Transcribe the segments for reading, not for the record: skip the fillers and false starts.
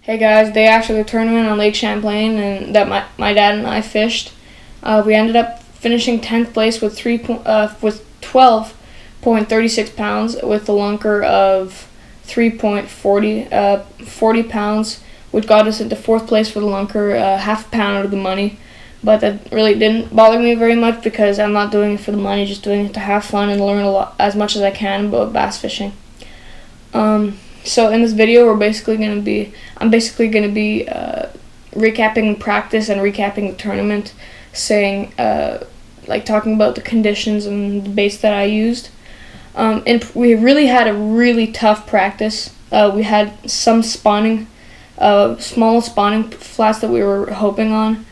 Hey guys, day after the tournament on Lake Champlain and that my dad and I fished, we ended up finishing 10th place with 12.36 pounds with a lunker of 40 pounds, which got us into 4th place for the lunker, half a pound out of the money. But that really didn't bother me very much because I'm not doing it for the money, just doing it to have fun and learn as much as I can about bass fishing. So in this video, I'm basically going to be recapping practice and recapping the tournament, saying talking about the conditions and the baits that I used. And we really had a really tough practice. We had some spawning, small spawning flats that we were hoping on.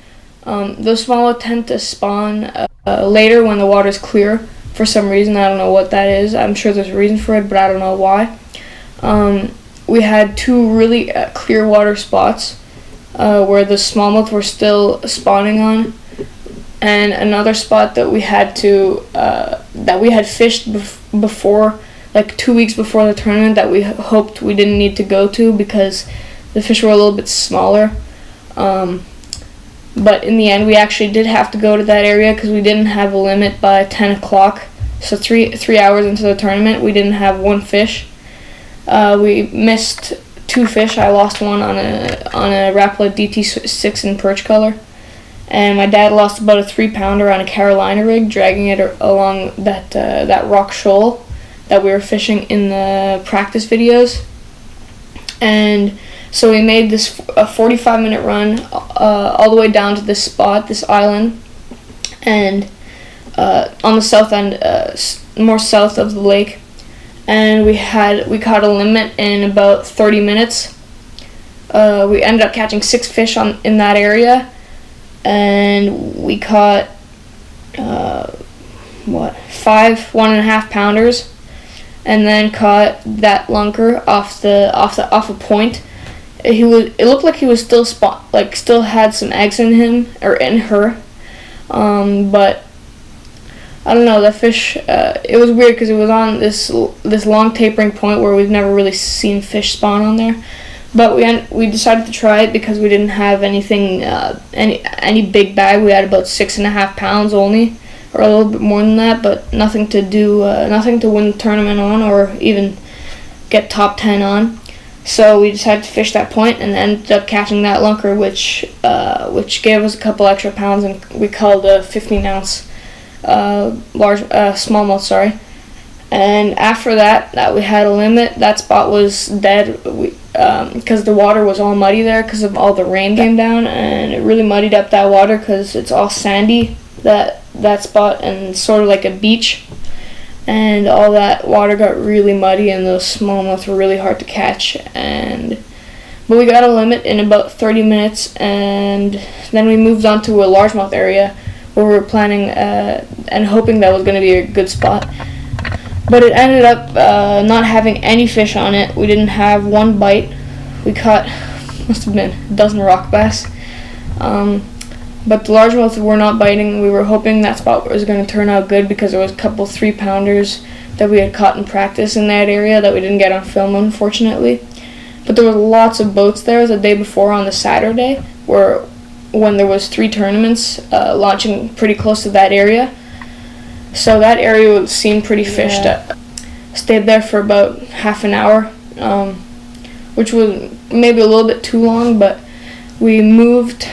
Those smaller tend to spawn later when the water's clear for some reason. I don't know what that is. I'm sure there's a reason for it, but I don't know why. We had two really clear water spots where the smallmouth were still spawning on, and another spot that we had fished before, like 2 weeks before the tournament, that we hoped we didn't need to go to because the fish were a little bit smaller. But in the end, we actually did have to go to that area because we didn't have a limit by 10 o'clock. So three hours into the tournament, we didn't have one fish. We missed 2 fish. I lost one on a Rapala DT6 in perch color, and my dad lost about a 3-pounder on a Carolina rig, dragging it along that rock shoal that we were fishing in the practice videos. And so we made this a 45-minute run all the way down to this spot, this island, and on the south end, more south of the lake. And we caught a limit in about 30 minutes. We ended up catching 6 fish in that area, and we caught 5 1.5 pounders, and then caught that lunker off a point. It looked like he was still had some eggs in him or in her, but I don't know, that fish, it was weird because it was on this long tapering point where we've never really seen fish spawn on there. But we decided to try it because we didn't have anything, any big bag. We had about 6.5 pounds only, or a little bit more than that, but nothing to win the tournament on or even get top 10 on. So we decided to fish that point and ended up catching that lunker, which gave us a couple extra pounds, and we called a 15-ounce smallmouth, sorry. And after that we had a limit. That spot was dead because the water was all muddy there because of all the rain came down, and it really muddied up that water because it's all sandy, that spot, and sort of like a beach, and all that water got really muddy, and those smallmouth were really hard to catch. But we got a limit in about 30 minutes, and then we moved on to a largemouth area where we were planning and hoping that was going to be a good spot. But it ended up not having any fish on it. We didn't have one bite. We caught, must have been a dozen rock bass. But the largemouth were not biting. We were hoping that spot was going to turn out good because there was a couple 3-pounders that we had caught in practice in that area that we didn't get on film, unfortunately. But there were lots of boats there the day before on the Saturday, when there was 3 tournaments launching pretty close to that area. So that area seemed pretty fished up. Stayed there for about half an hour, which was maybe a little bit too long, but we moved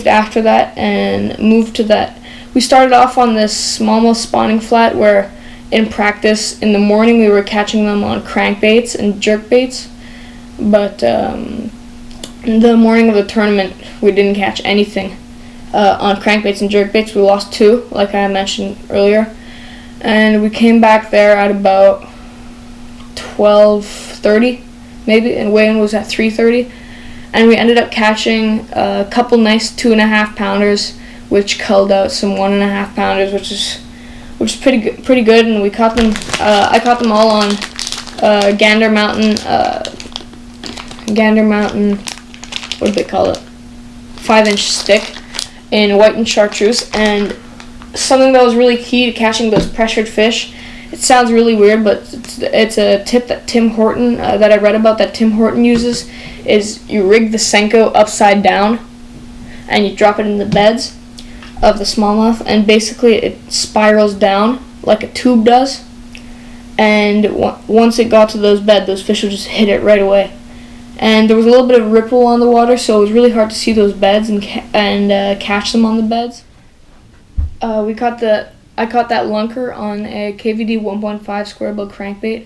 after that and moved to that. We started off on this smallmouth spawning flat where in practice in the morning we were catching them on crankbaits and jerkbaits, but the morning of the tournament we didn't catch anything on crankbaits and jerkbaits. We lost 2, like I mentioned earlier, and we came back there at about 12:30 maybe, and weigh-in was at 3:30, and we ended up catching a couple nice 2.5 pounders, which culled out some 1.5 pounders, which is pretty good, and we caught them. I caught them all on Gander Mountain. What do they call it? 5-inch stick in white and chartreuse. And something that was really key to catching those pressured fish It sounds really weird, but it's a tip that Tim Horton, that I read about, that Tim Horton uses, is you rig the Senko upside down, and you drop it in the beds of the smallmouth, and basically it spirals down like a tube does, and once it got to those beds, those fish would just hit it right away. And there was a little bit of ripple on the water, so it was really hard to see those beds and catch them on the beds. I caught that lunker on a KVD 1.5 square bill crankbait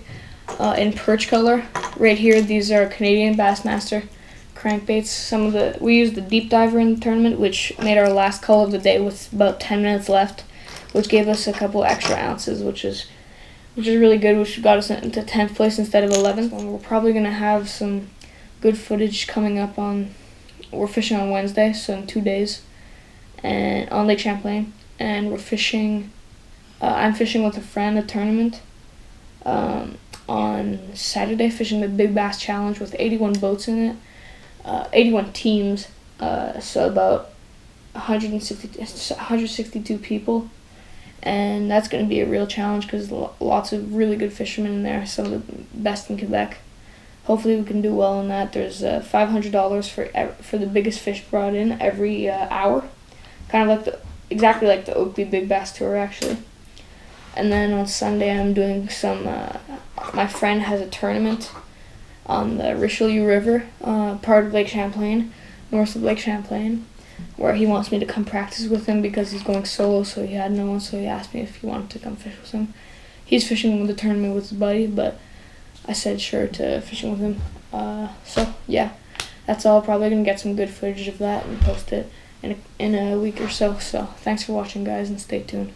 in perch color. Right here, these are Canadian Bassmaster crankbaits. We used the deep diver in the tournament, which made our last call of the day with about 10 minutes left, which gave us a couple extra ounces, which is really good, which got us into 10th place instead of 11th. And we're probably going to have some good footage coming up we're fishing on Wednesday, so in 2 days, and on Lake Champlain, and we're fishing. I'm fishing with a friend a tournament on Saturday, fishing the Big Bass Challenge with 81 boats in it, 81 teams, so about 162 people, and that's going to be a real challenge because lots of really good fishermen in there, some of the best in Quebec. Hopefully we can do well in that. There's $500 for the biggest fish brought in every hour, kind of exactly like the Oakley Big Bass Tour actually. And then on Sunday I'm doing my friend has a tournament on the Richelieu River, part of Lake Champlain, north of Lake Champlain, where he wants me to come practice with him because he's going solo, so he had no one, so he asked me if he wanted to come fish with him. He's fishing with the tournament with his buddy, but I said sure to fishing with him. So yeah, that's all. Probably going to get some good footage of that and post it in a week or so. So thanks for watching, guys, and stay tuned.